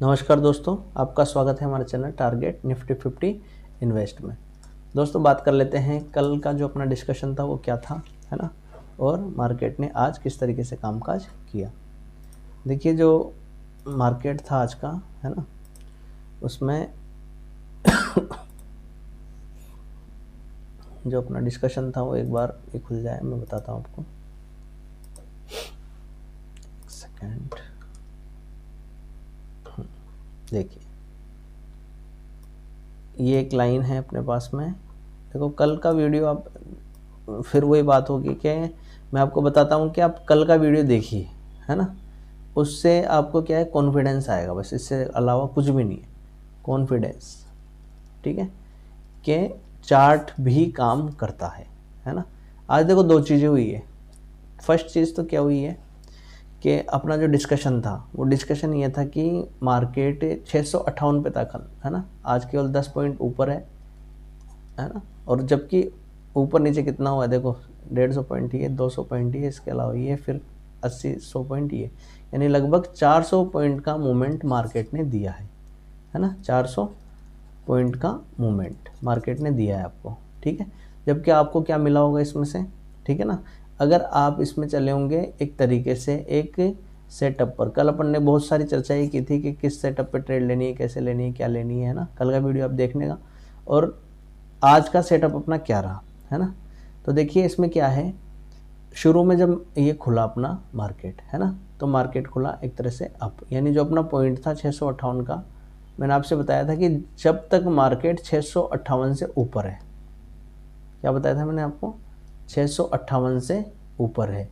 नमस्कार दोस्तों, आपका स्वागत है हमारे चैनल टारगेट निफ्टी 50 इन्वेस्ट में। दोस्तों बात कर लेते हैं कल का जो अपना डिस्कशन था वो क्या था, है ना, और मार्केट ने आज किस तरीके से कामकाज किया। देखिए जो मार्केट था आज का, है ना, उसमें जो अपना डिस्कशन था वो एक बार ये खुल जाए, मैं बताता हूँ आपको। एक सेकेंड, देखिए ये एक लाइन है अपने पास में। देखो कल का वीडियो आप, फिर वही बात होगी कि मैं आपको बताता हूँ कि आप कल का वीडियो देखिए, है ना, उससे आपको क्या है, कॉन्फिडेंस आएगा, बस इससे अलावा कुछ भी नहीं है। कॉन्फिडेंस, ठीक है, कि चार्ट भी काम करता है ना। आज देखो दो चीज़ें हुई है। फर्स्ट चीज़ तो क्या हुई है कि अपना जो डिस्कशन था वो डिस्कशन ये था कि मार्केट 658 पे था कल, है ना, आज केवल 10 पॉइंट ऊपर है ना। और जबकि ऊपर नीचे कितना हुआ है, देखो 150 पॉइंट ही है, 200 पॉइंट ही है, इसके अलावा ये फिर 80-100 पॉइंट ही है, यानी लगभग 400 पॉइंट का मूवमेंट मार्केट ने दिया है ना। 400 पॉइंट का मूवमेंट मार्केट ने दिया है आपको, ठीक है। जबकि आपको क्या मिला होगा इसमें से, ठीक है ना, अगर आप इसमें चले होंगे एक तरीके से एक सेटअप पर। कल अपन ने बहुत सारी चर्चाएं की थी कि किस सेटअप पे ट्रेड लेनी है, कैसे लेनी है, क्या लेनी है ना। कल का वीडियो आप देखने का, और आज का सेटअप अपना क्या रहा, है ना। तो देखिए इसमें क्या है, शुरू में जब ये खुला अपना मार्केट, है ना, तो मार्केट खुला एक तरह से अप, यानी जो अपना पॉइंट था 658 का, मैंने आपसे बताया था कि जब तक मार्केट 658 से ऊपर है, क्या बताया था मैंने आपको, 658 से ऊपर है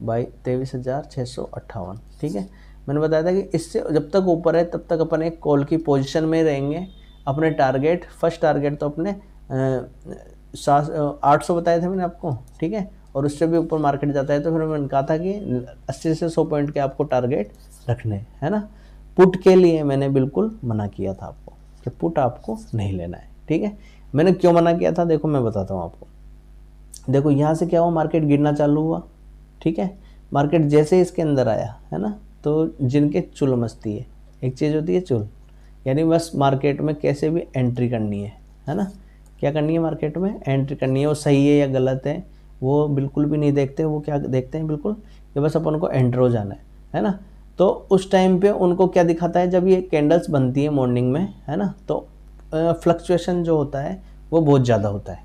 बाई 23,658, ठीक है। मैंने बताया था कि इससे जब तक ऊपर है तब तक अपन एक कॉल की पोजीशन में रहेंगे। अपने टारगेट, फर्स्ट टारगेट तो अपने 800 बताए थे मैंने आपको, ठीक है। और उससे भी ऊपर मार्केट जाता है तो फिर मैंने कहा था कि 80 से 100 पॉइंट के आपको टारगेट रखने, है ना। पुट के लिए मैंने बिल्कुल मना किया था आपको कि पुट आपको नहीं लेना है, ठीक है। मैंने क्यों मना किया था, देखो मैं बताता हूँ आपको। देखो यहाँ से क्या हुआ, मार्केट गिरना चालू हुआ, ठीक है। मार्केट जैसे इसके अंदर आया, है ना, तो जिनके चुल मस्ती है, एक चीज़ होती है चुल, यानी बस मार्केट में कैसे भी एंट्री करनी है ना। क्या करनी है, मार्केट में एंट्री करनी है। वो सही है या गलत है वो बिल्कुल भी नहीं देखते। वो क्या देखते हैं, बिल्कुल कि बस अपन को एंटर हो जाना है ना। तो उस टाइम पे उनको क्या दिखाता है, जब ये कैंडल्स बनती है मॉर्निंग में, है ना, तो फ्लक्चुएशन जो होता है वो बहुत ज़्यादा होता है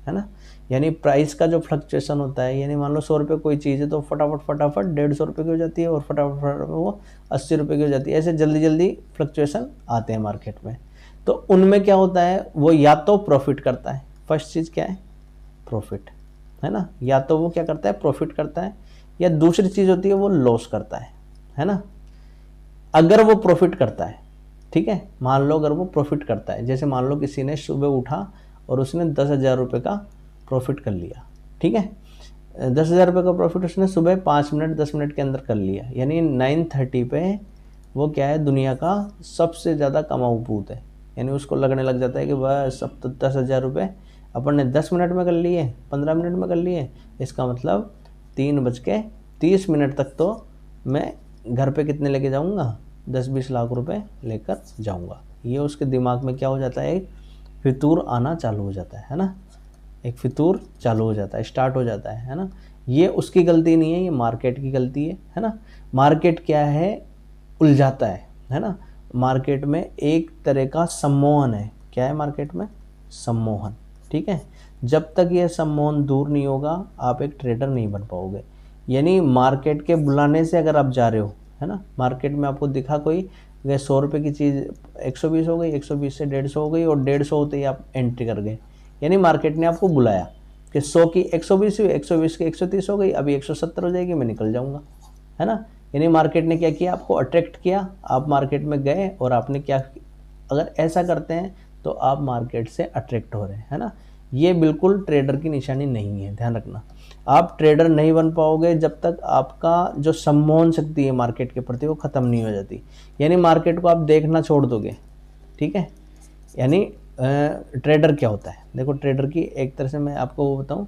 ना। यानी प्राइस का जो फ्लक्चुएशन होता है, यानी मान लो 100 रुपये कोई चीज़ है तो फटाफट 150 रुपये की हो जाती है, और फटाफट वो 80 रुपये की हो जाती है। ऐसे जल्दी जल्दी फ्लक्चुएशन आते हैं मार्केट में। तो उनमें क्या होता है, वो या तो प्रॉफिट करता है, फर्स्ट चीज़ क्या है, प्रॉफिट, है ना। या तो वो क्या करता है, प्रॉफिट करता है, या दूसरी चीज़ होती है वो लॉस करता है ना। अगर वो प्रॉफिट करता है, ठीक है, मान लो अगर वो प्रॉफिट करता है, जैसे मान लो किसी ने सुबह उठा और उसने 10,000 रुपये का प्रॉफिट कर लिया, ठीक है। 10,000 रुपये का प्रॉफिट उसने सुबह 5 मिनट 10 मिनट के अंदर कर लिया, यानी 9:30 पे वो क्या है, दुनिया का सबसे ज़्यादा कमाऊ भूत है। यानी उसको लगने लग जाता है कि बस अब तो 10,000 रुपये अपन ने 10 मिनट में कर लिए, 15 मिनट में कर लिए, इसका मतलब 3:30 तक तो मैं घर पे कितने लेके जाऊंगा, 10-20 लाख रुपए लेकर जाऊंगा। ये उसके दिमाग में क्या हो जाता है, एक फितूर आना चालू हो जाता है ना। एक फितूर चालू हो जाता है, स्टार्ट हो जाता है ना। ये उसकी गलती नहीं है, ये मार्केट की गलती है ना। मार्केट क्या है, उलझाता है ना। मार्केट में एक तरह का सम्मोहन है। क्या है मार्केट में, सम्मोहन, ठीक है। जब तक ये सम्मोहन दूर नहीं होगा आप एक ट्रेडर नहीं बन पाओगे। यानी मार्केट के बुलाने से अगर आप जा रहे हो, है ना, मार्केट में आपको दिखा कोई 100 रुपये की चीज़ 120 हो गई, 120 से 150 हो गई, और 150 होते ही आप एंट्री कर गए, यानी मार्केट ने आपको बुलाया कि 100 की 120 हुई, 120 की 130 हो गई, अभी 170 हो जाएगी, मैं निकल जाऊंगा, है ना। यानी मार्केट ने क्या किया, आपको अट्रैक्ट किया, आप मार्केट में गए और आपने क्या, अगर ऐसा करते हैं तो आप मार्केट से अट्रैक्ट हो रहे हैं, है ना। ये बिल्कुल ट्रेडर की निशानी नहीं है, ध्यान रखना। आप ट्रेडर नहीं बन पाओगे जब तक आपका जो सम्मोहन शक्ति है मार्केट के प्रति वो ख़त्म नहीं हो जाती। यानी मार्केट को आप देखना छोड़ दोगे, ठीक है। यानी ट्रेडर क्या होता है, देखो ट्रेडर की एक तरह से मैं आपको वो बताऊं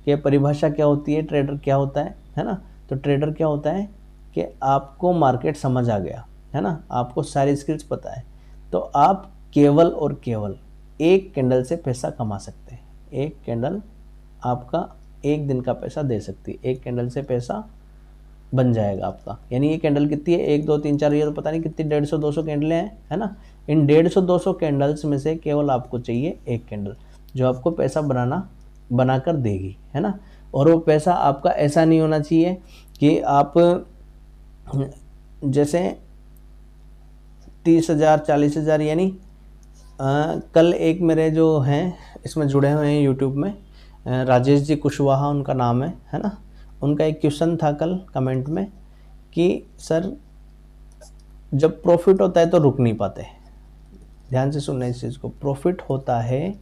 कि परिभाषा क्या होती है, ट्रेडर क्या होता है ना। तो ट्रेडर क्या होता है कि आपको मार्केट समझ आ गया, है ना, आपको सारी स्किल्स पता है, तो आप केवल और केवल एक कैंडल से पैसा कमा सकते हैं। एक कैंडल आपका एक दिन का पैसा दे सकती है, एक कैंडल से पैसा बन जाएगा आपका। यानी ये कैंडल कितनी है, 1 2 3 4, ये तो पता नहीं कितनी, 150 200 कैंडलें हैं, है ना। इन 150 200 कैंडल्स में से केवल आपको चाहिए एक कैंडल जो आपको पैसा बना कर देगी, है ना। और वो पैसा आपका ऐसा नहीं होना चाहिए कि आप जैसे 30,000 40,000, यानी कल एक मेरे जो हैं इसमें जुड़े हुए हैं यूट्यूब में, राजेश जी कुशवाहा उनका नाम है ना। उनका एक क्वेश्चन था कल कमेंट में कि सर जब प्रॉफिट होता है तो रुक नहीं पाते। ध्यान से सुनना इस चीज़ को, प्रॉफिट होता है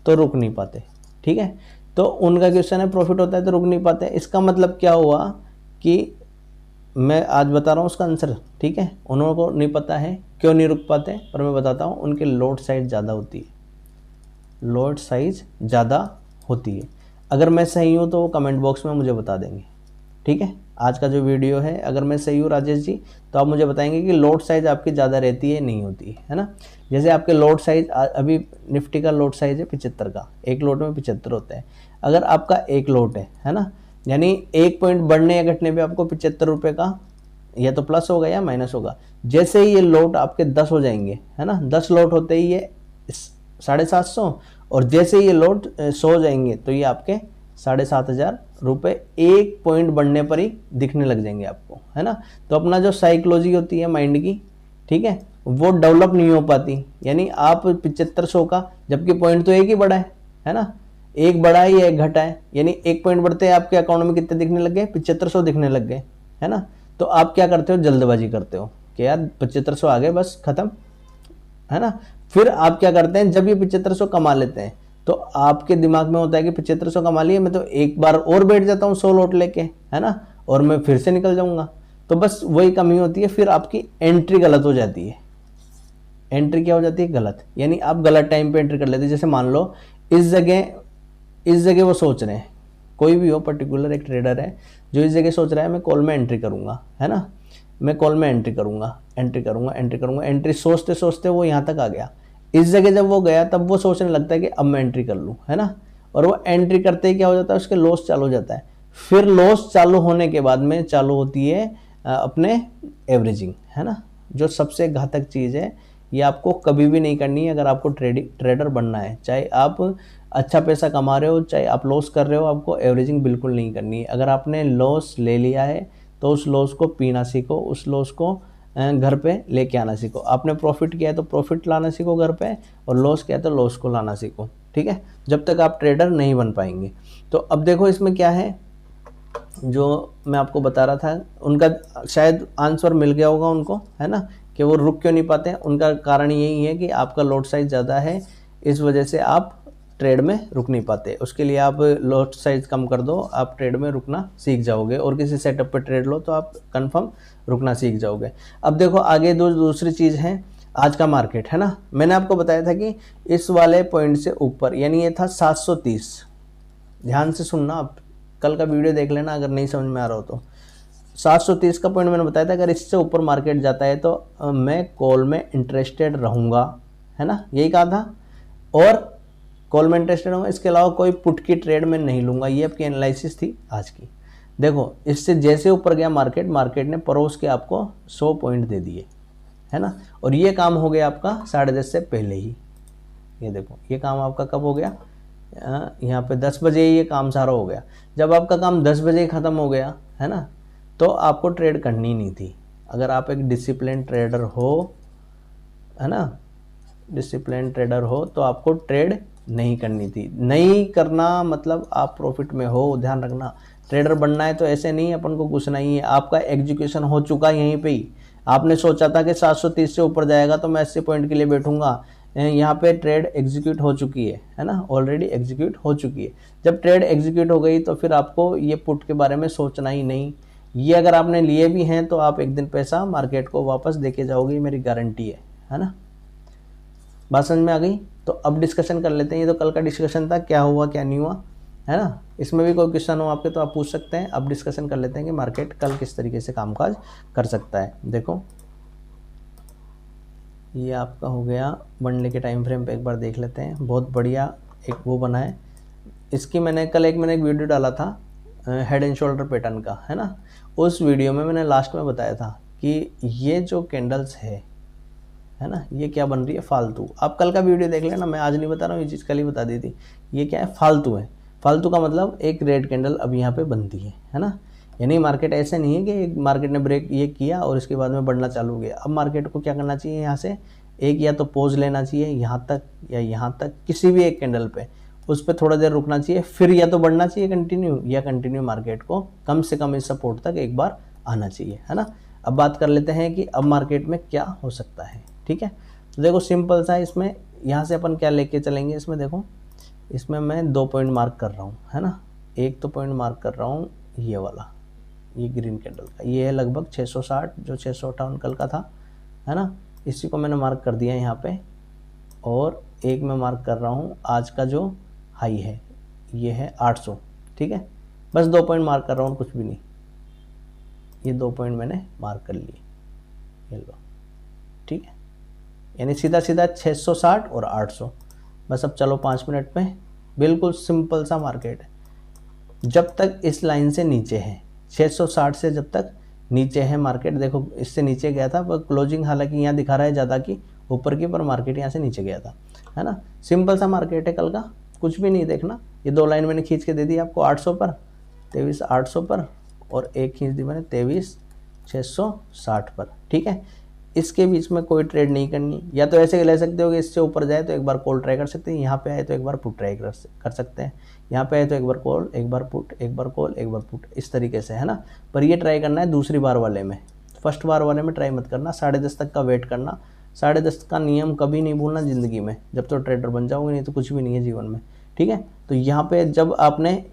तो रुक नहीं पाते, ठीक है। तो उनका क्वेश्चन है प्रॉफिट होता है तो रुक नहीं पाते, इसका मतलब क्या हुआ कि मैं आज बता रहा हूँ उसका आंसर, ठीक है। उन्होंने को नहीं पता है क्यों नहीं रुक पाते, पर मैं बताता हूँ, उनकी लोड साइज ज़्यादा होती है, लोड साइज ज़्यादा होती है। अगर मैं सही हूँ तो वो कमेंट बॉक्स में मुझे बता देंगे, ठीक है। आज का जो वीडियो है, अगर मैं सही हूँ राजेश जी, तो आप मुझे बताएंगे कि लोड साइज आपकी ज़्यादा रहती है नहीं होती है ना। जैसे आपके लोड साइज अभी निफ्टी का लोड साइज है 75 का, एक लोट में 75 होता है। अगर आपका एक लोट है ना, यानी एक पॉइंट बढ़ने या घटने पे आपको 75 रुपये का या तो प्लस होगा या माइनस होगा। जैसे ही ये लोट आपके 10 हो जाएंगे, है ना, 10 लोट होते ही ये 750, और जैसे ही ये लोट 100 हो जाएंगे तो ये आपके 7,500 रुपये एक पॉइंट बढ़ने पर ही दिखने लग जाएंगे आपको, है ना। तो अपना जो साइकोलॉजी होती है माइंड की, ठीक है, वो डेवलप नहीं हो पाती। यानी आप 7500 का, जबकि पॉइंट तो एक ही बढ़ा है ना, एक बढ़ा है या एक घटा है, यानी एक पॉइंट बढ़ते हैं आपके अकाउंट में कितने दिखने लग गए, 7500 दिखने लग गए, है ना। तो आप क्या करते हो, जल्दबाजी करते हो कि यार 7500 आ गए बस खत्म, है ना। फिर आप क्या करते हैं, जब ये 7500 कमा लेते हैं तो आपके दिमाग में होता है कि 7500 कमा लिए, मैं तो एक बार और बैठ जाता हूँ 100 लोट लेके, है ना, और मैं फिर से निकल जाऊंगा। तो बस वही कमी होती है, फिर आपकी एंट्री गलत हो जाती है। एंट्री क्या हो जाती है, गलत, यानी आप गलत टाइम पे एंट्री कर लेते हैं। जैसे मान लो इस जगह वो सोच रहे हैं, कोई भी हो पर्टिकुलर एक ट्रेडर है जो इस जगह सोच रहा है मैं कॉल में एंट्री करूंगा, है ना, मैं कॉल में एंट्री करूंगा, एंट्री सोचते सोचते वो यहाँ तक आ गया। इस जगह जब वो गया तब वो सोचने लगता है कि अब मैं एंट्री कर लूँ, है ना, और वो एंट्री करते ही क्या हो जाता है, उसके लॉस चालू हो जाता है। फिर लॉस चालू होने के बाद में चालू होती है अपने एवरेजिंग, है ना, जो सबसे घातक चीज़ है। ये आपको कभी भी नहीं करनी है अगर आपको ट्रेडर बनना है। चाहे आप अच्छा पैसा कमा रहे हो, चाहे आप लॉस कर रहे हो, आपको एवरेजिंग बिल्कुल नहीं करनी है। अगर आपने लॉस ले लिया है तो उस लॉस को पीना सीखो, उस लॉस को घर पे लेके आना सीखो। आपने प्रॉफिट किया है तो प्रॉफिट लाना सीखो घर पे, और लॉस किया है तो लॉस को लाना सीखो, ठीक है, जब तक आप ट्रेडर नहीं बन पाएंगे। तो अब देखो इसमें क्या है, जो मैं आपको बता रहा था, उनका शायद आंसर मिल गया होगा उनको, है ना, कि वो रुक क्यों नहीं पाते हैं। उनका कारण यही है कि आपका लॉट साइज ज़्यादा है, इस वजह से आप ट्रेड में रुक नहीं पाते। उसके लिए आप लॉट साइज कम कर दो, आप ट्रेड में रुकना सीख जाओगे, और किसी सेटअप पे ट्रेड लो तो आप कंफर्म रुकना सीख जाओगे। अब देखो आगे दूसरी चीज़ है आज का मार्केट, है ना। मैंने आपको बताया था कि इस वाले पॉइंट से ऊपर, यानी ये था 730, ध्यान से सुनना, आप कल का वीडियो देख लेना अगर नहीं समझ में आ रहा हो तो। 730 का पॉइंट मैंने बताया था, अगर इससे ऊपर मार्केट जाता है तो मैं कॉल में इंटरेस्टेड रहूँगा, है ना, यही कहा था, और कॉल में इंटरेस्टेड हूँ। इसके अलावा कोई पुट की ट्रेड में नहीं लूँगा। ये आपकी एनालिसिस थी आज की। देखो इससे जैसे ऊपर गया मार्केट ने परोस के आपको 100 पॉइंट दे दिए, है ना, और ये काम हो गया आपका 10:30 से पहले ही। ये देखो ये काम आपका कब हो गया, यहाँ पे 10 बजे ये काम सारा हो गया। जब आपका काम 10 बजे ख़त्म हो गया, है ना, तो आपको ट्रेड करनी नहीं थी। अगर आप एक डिसिप्लिन ट्रेडर हो, है ना, डिसिप्लिन ट्रेडर हो, तो आपको ट्रेड नहीं करनी थी। नहीं करना मतलब आप प्रॉफिट में हो, ध्यान रखना। ट्रेडर बनना है तो ऐसे नहीं अपन को घुसना ही है। आपका एग्जीक्यूशन हो चुका है यहीं पे ही। आपने सोचा था कि 730 से ऊपर जाएगा तो मैं 80 पॉइंट के लिए बैठूंगा, यहाँ पे ट्रेड एग्जीक्यूट हो चुकी है ना, ऑलरेडी एग्जीक्यूट हो चुकी है। जब ट्रेड एग्जीक्यूट हो गई तो फिर आपको ये पुट के बारे में सोचना ही नहीं। ये अगर आपने लिए भी हैं तो आप एक दिन पैसा मार्केट को वापस देके जाओगे, मेरी गारंटी है ना। बात समझ में आ गई? तो अब डिस्कशन कर लेते हैं। ये तो कल का डिस्कशन था, क्या हुआ क्या नहीं हुआ, है ना। इसमें भी कोई क्वेश्चन हो आपके तो आप पूछ सकते हैं। अब डिस्कशन कर लेते हैं कि मार्केट कल किस तरीके से कामकाज कर सकता है। देखो ये आपका हो गया 1 डे के टाइम फ्रेम पे, एक बार देख लेते हैं। बहुत बढ़िया एक वो बना है। इसकी मैंने कल एक वीडियो डाला था हेड एंड शोल्डर पैटर्न का, है ना। उस वीडियो में मैंने लास्ट में बताया था कि ये जो कैंडल्स है ना, ये क्या बन रही है, फालतू। आप कल का वीडियो देख लेना, मैं आज नहीं बता रहा हूँ, ये चीज़ कल ही बता दी थी। ये क्या है, फालतू है। फालतू का मतलब एक रेड कैंडल अब यहाँ पे बनती है ना। यानी मार्केट ऐसे नहीं है कि मार्केट ने ब्रेक ये किया और इसके बाद में बढ़ना चालू हो गया। अब मार्केट को क्या करना चाहिए, यहाँ से एक या तो पोज लेना चाहिए यहाँ तक या यहाँ तक, किसी भी एक कैंडल पे, उस पर थोड़ा देर रुकना चाहिए, फिर या तो बढ़ना चाहिए कंटिन्यू, या कंटिन्यू मार्केट को कम से कम इस सपोर्ट तक एक बार आना चाहिए, है ना। अब बात कर लेते हैं कि अब मार्केट में क्या हो सकता है, ठीक है। तो देखो सिंपल सा, इसमें यहाँ से अपन क्या लेके चलेंगे, इसमें देखो, इसमें मैं 2 पॉइंट मार्क कर रहा हूँ, है ना। एक तो पॉइंट मार्क कर रहा हूँ ये वाला, ये ग्रीन कैंडल का, ये है लगभग 660 जो 658 कल का था, है ना। इसी को मैंने मार्क कर दिया यहाँ पे। और एक मैं मार्क कर रहा हूँ आज का जो हाई है, ये है 800, ठीक है। बस 2 पॉइंट मार्क कर रहा हूँ, कुछ भी नहीं। ये 2 पॉइंट मैंने मार्क कर लिए, ये लो, ठीक है। यानी सीधा सीधा 660 और 800। बस अब चलो 5 मिनट में, बिल्कुल सिंपल सा मार्केट है। जब तक इस लाइन से नीचे है, 660 से जब तक नीचे है मार्केट, देखो इससे नीचे गया था पर क्लोजिंग हालांकि यहाँ दिखा रहा है ज़्यादा की ऊपर की, पर मार्केट यहाँ से नीचे गया था, है ना। सिंपल सा मार्केट है कल का, कुछ भी नहीं देखना। ये 2 लाइन मैंने खींच के दे दी आपको 800 पर, 23,800 पर, और एक खींच दी मैंने 23,660 पर, ठीक है। इसके बीच में कोई ट्रेड नहीं करनी। या तो ऐसे ले सकते हो कि इससे ऊपर जाए तो एक बार कॉल ट्राई कर सकते हैं, यहाँ पे आए तो एक बार पुट ट्राई कर सकते हैं, यहाँ पे आए तो एक बार कॉल, एक बार पुट, एक बार कॉल, एक बार पुट, इस तरीके से, है ना। पर ये ट्राई करना है दूसरी बार वाले में, फर्स्ट बार वाले में ट्राई मत करना। 10:30 तक का वेट करना। 10:30 का नियम कभी नहीं भूलना ज़िंदगी में, जब तो ट्रेडर बन जाओगे, नहीं तो कुछ भी नहीं है जीवन में, ठीक है। तो यहाँ पे जब आपने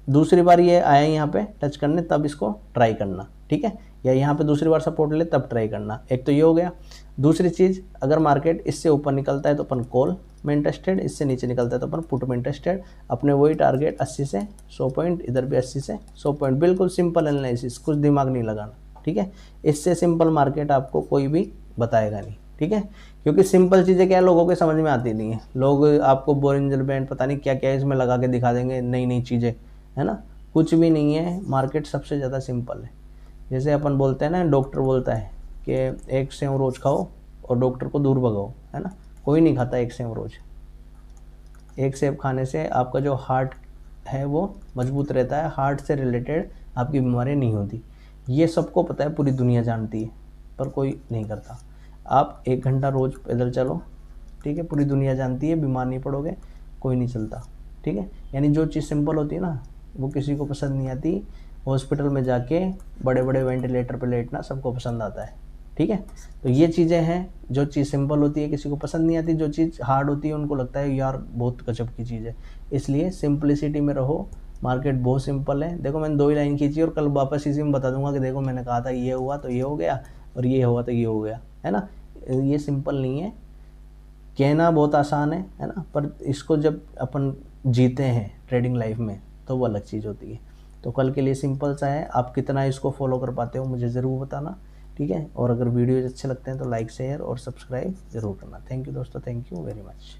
दूसरी बार ये आया यहाँ पे टच करने, तब इसको ट्राई करना, ठीक है। या यहाँ पे दूसरी बार सपोर्ट ले तब ट्राई करना। एक तो ये हो गया। दूसरी चीज़, अगर मार्केट इससे ऊपर निकलता है तो अपन कॉल में इंटरेस्टेड, इससे नीचे निकलता है तो अपन पुट में इंटरेस्टेड। अपने वही टारगेट 80 से 100 पॉइंट, इधर भी 80 से 100 पॉइंट, बिल्कुल सिंपल एनालिसिस, कुछ दिमाग नहीं लगाना, ठीक है। इससे सिंपल मार्केट आपको कोई भी बताएगा नहीं, ठीक है। क्योंकि सिंपल चीज़ें क्या है, लोगों के समझ में आती नहीं है। लोग आपको बोरिंजर बैंड पता नहीं क्या क्या इसमें लगा के दिखा देंगे, नई नई चीज़ें, है ना। कुछ भी नहीं है, मार्केट सबसे ज़्यादा सिंपल है। जैसे अपन बोलते हैं ना, डॉक्टर बोलता है कि एक सेव रोज़ खाओ और डॉक्टर को दूर भगाओ, है ना। कोई नहीं खाता एक सेव रोज़। एक सेब खाने से आपका जो हार्ट है वो मजबूत रहता है, हार्ट से रिलेटेड आपकी बीमारी नहीं होती। ये सबको पता है, पूरी दुनिया जानती है, पर कोई नहीं करता। आप 1 घंटा रोज़ पैदल चलो, ठीक है, पूरी दुनिया जानती है, बीमार नहीं पड़ोगे, कोई नहीं चलता, ठीक है। यानी जो चीज़ सिंपल होती है ना, वो किसी को पसंद नहीं आती। हॉस्पिटल में जाके बड़े बड़े वेंटिलेटर पर लेटना सबको पसंद आता है, ठीक है। तो ये चीज़ें हैं, जो चीज़ सिंपल होती है किसी को पसंद नहीं आती, जो चीज़ हार्ड होती है उनको लगता है यार बहुत गजब की चीज़ है। इसलिए सिंपलिसिटी में रहो। मार्केट बहुत सिंपल है। देखो मैंने 2 ही लाइन खींची और कल वापस इसी में बता दूंगा कि देखो मैंने कहा था ये हुआ तो ये हो गया, और ये हुआ तो ये हो गया, है ना। ये सिंपल नहीं है, कहना बहुत आसान है ना, पर इसको जब अपन जीते हैं ट्रेडिंग लाइफ में तो वो अलग चीज़ होती है। तो कल के लिए सिंपल सा है, आप कितना इसको फॉलो कर पाते हो मुझे ज़रूर बताना, ठीक है। और अगर वीडियोज अच्छे लगते हैं तो लाइक शेयर और सब्सक्राइब ज़रूर करना। थैंक यू दोस्तों, थैंक यू वेरी मच।